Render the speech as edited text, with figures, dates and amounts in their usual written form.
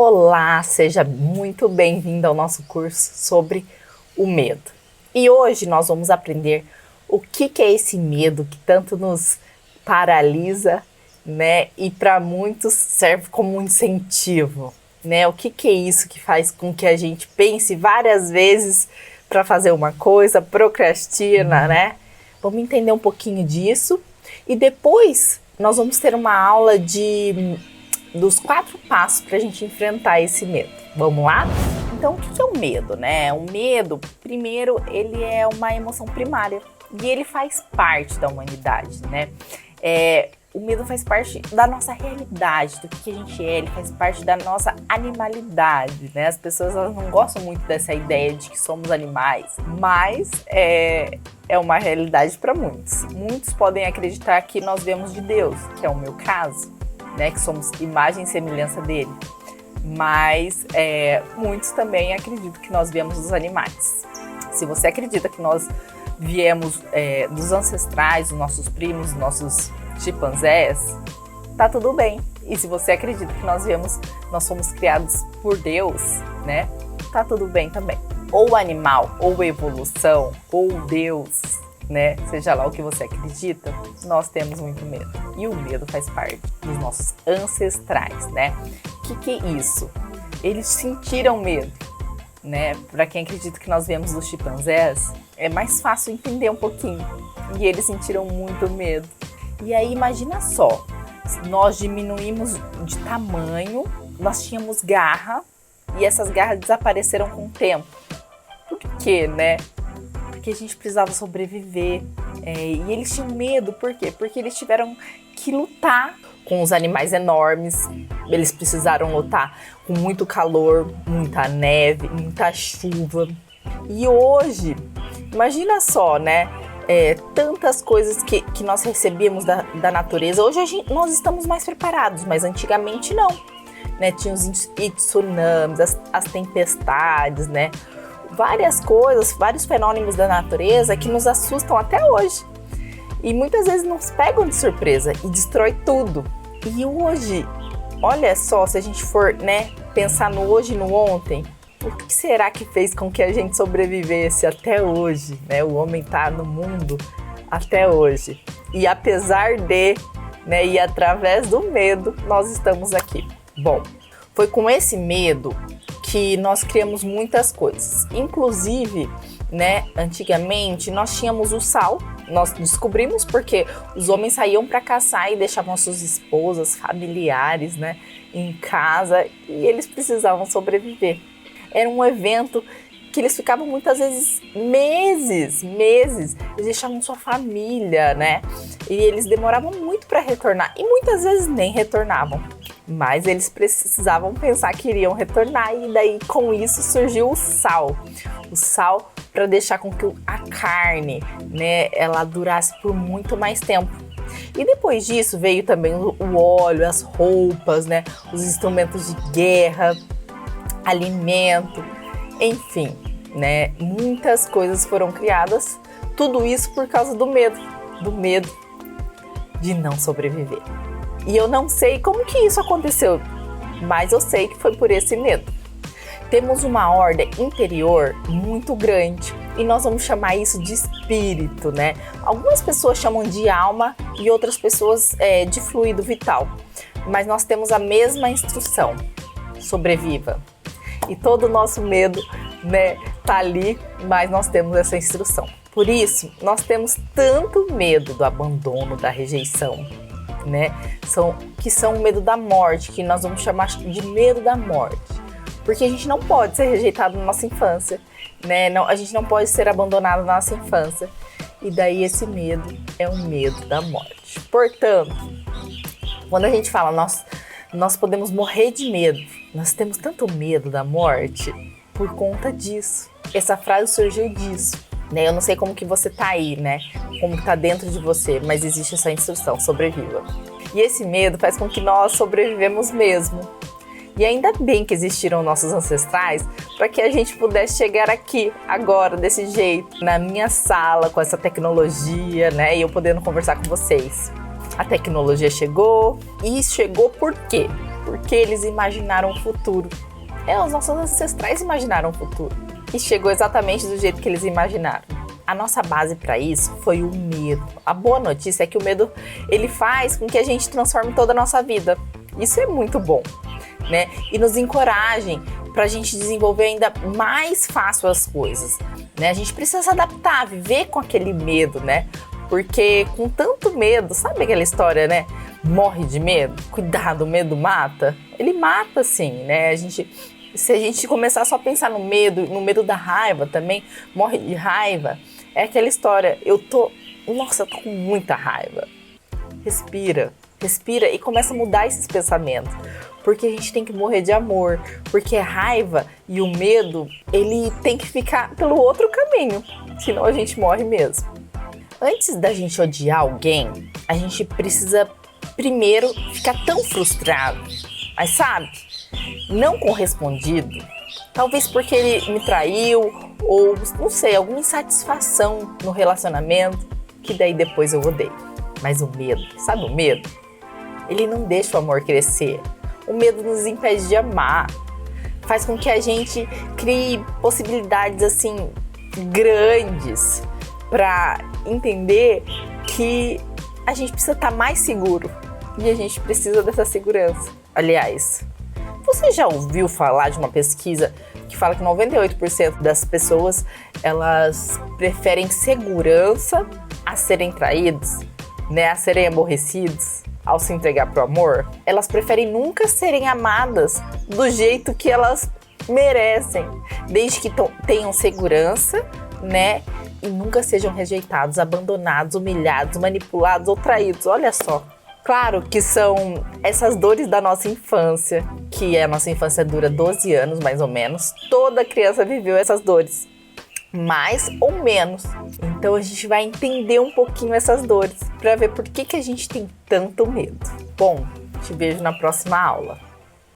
Olá, seja muito bem-vindo ao nosso curso sobre o medo. E hoje nós vamos aprender o que é esse medo que tanto nos paralisa, né? E para muitos serve como um incentivo, né? O que é isso que faz com que a gente pense várias vezes para fazer uma coisa, procrastina, né? Vamos entender um pouquinho disso e depois nós vamos ter uma aula dos 4 passos para a gente enfrentar esse medo. Vamos lá? Então, o que é o medo, né? O medo, primeiro, ele é uma emoção primária e ele faz parte da humanidade, né? O medo faz parte da nossa realidade, do que a gente é, ele faz parte da nossa animalidade, né? As pessoas elas não gostam muito dessa ideia de que somos animais, mas é uma realidade para muitos. Muitos podem acreditar que nós vemos de Deus, que é o meu caso, né? Que somos imagem e semelhança dele. Mas muitos também acreditam que nós viemos dos animais. Se você acredita que nós viemos dos ancestrais, dos nossos primos, dos nossos chimpanzés, tá tudo bem. E se você acredita que nós fomos criados por Deus, né? Tá tudo bem também. Ou animal, ou evolução, ou Deus, né? Seja lá o que você acredita, nós temos muito medo. E o medo faz parte dos nossos ancestrais, né? O que é isso? Eles sentiram medo, né? Para quem acredita que nós viemos dos chimpanzés, é mais fácil entender um pouquinho. E eles sentiram muito medo. E aí imagina só, nós diminuímos de tamanho, nós tínhamos garra e essas garras desapareceram com o tempo. Por quê, né? Porque a gente precisava sobreviver. E eles tinham medo, por quê? Porque eles tiveram que lutar com os animais enormes, eles precisaram lutar com muito calor, muita neve, muita chuva. E hoje, imagina só, né? Tantas coisas que nós recebíamos da natureza. Hoje nós estamos mais preparados, mas antigamente não, né? Tinha os tsunamis, as tempestades, né? Várias coisas, vários fenômenos da natureza que nos assustam até hoje. E muitas vezes nos pegam de surpresa e destrói tudo. E hoje, olha só, se a gente for, né, pensar no hoje e no ontem, o que será que fez com que a gente sobrevivesse até hoje, né? O homem está no mundo até hoje. E apesar de, né, e através do medo, nós estamos aqui. Bom, foi com esse medo que nós criamos muitas coisas. Inclusive, né, antigamente nós tínhamos o sal. Nós descobrimos porque os homens saíam para caçar e deixavam suas esposas, familiares, né, em casa e eles precisavam sobreviver. Era um evento que eles ficavam muitas vezes meses, eles deixavam sua família, né? E eles demoravam muito para retornar e muitas vezes nem retornavam. Mas eles precisavam pensar que iriam retornar e daí com isso surgiu o sal. O sal para deixar com que a carne, né, ela durasse por muito mais tempo. E depois disso veio também o óleo, as roupas, né, os instrumentos de guerra, alimento, enfim, né, muitas coisas foram criadas, tudo isso por causa do medo de não sobreviver. E eu não sei como que isso aconteceu, mas eu sei que foi por esse medo. Temos uma ordem interior muito grande e nós vamos chamar isso de espírito, né? Algumas pessoas chamam de alma e outras pessoas de fluido vital, mas nós temos a mesma instrução: sobreviva. E todo o nosso medo, né, tá ali, mas nós temos essa instrução. Por isso, nós temos tanto medo do abandono, da rejeição, né? Que são o medo da morte, que nós vamos chamar de medo da morte. Porque a gente não pode ser rejeitado na nossa infância, né? A gente não pode ser abandonado na nossa infância. E daí esse medo é o medo da morte. Portanto, quando a gente fala, nós podemos morrer de medo, nós temos tanto medo da morte por conta disso. Essa frase surgiu disso, né? Eu não sei como que você tá aí, né? Como que tá dentro de você, mas existe essa instrução: sobreviva. E esse medo faz com que nós sobrevivemos mesmo. E ainda bem que existiram nossos ancestrais para que a gente pudesse chegar aqui, agora, desse jeito, na minha sala, com essa tecnologia, né? E eu podendo conversar com vocês. A tecnologia chegou, e chegou por quê? porque eles imaginaram o futuro. Os nossos ancestrais imaginaram o futuro. E chegou exatamente do jeito que eles imaginaram. A nossa base para isso foi o medo. A boa notícia é que o medo, ele faz com que a gente transforme toda a nossa vida. Isso é muito bom, né? E nos encorajem para a gente desenvolver ainda mais fácil as coisas, né? A gente precisa se adaptar, viver com aquele medo, né? Porque com tanto medo, sabe aquela história, né? Morre de medo? Cuidado, o medo mata. Ele mata, sim, né? Se a gente começar só a pensar no medo da raiva também, morre de raiva. É aquela história, eu tô com muita raiva. Respira e começa a mudar esses pensamentos. Porque a gente tem que morrer de amor. Porque a raiva e o medo, ele tem que ficar pelo outro caminho. Senão a gente morre mesmo. Antes da gente odiar alguém, a gente precisa primeiro ficar tão frustrado. Mas sabe, não correspondido. Talvez porque ele me traiu ou, não sei, alguma insatisfação no relacionamento que daí depois eu odeio. Mas o medo, sabe o medo? Ele não deixa o amor crescer. O medo nos impede de amar. Faz com que a gente crie possibilidades assim grandes para entender que a gente precisa estar mais seguro e a gente precisa dessa segurança. Aliás, você já ouviu falar de uma pesquisa que fala que 98% das pessoas, elas preferem segurança a serem traídos, né, a serem aborrecidos ao se entregar pro amor? Elas preferem nunca serem amadas do jeito que elas merecem, desde que tenham segurança, né, e nunca sejam rejeitados, abandonados, humilhados, manipulados ou traídos. Olha só. Claro que são essas dores da nossa infância, que a nossa infância dura 12 anos, mais ou menos. Toda criança viveu essas dores, mais ou menos. Então a gente vai entender um pouquinho essas dores, para ver por que a gente tem tanto medo. Bom, te vejo na próxima aula.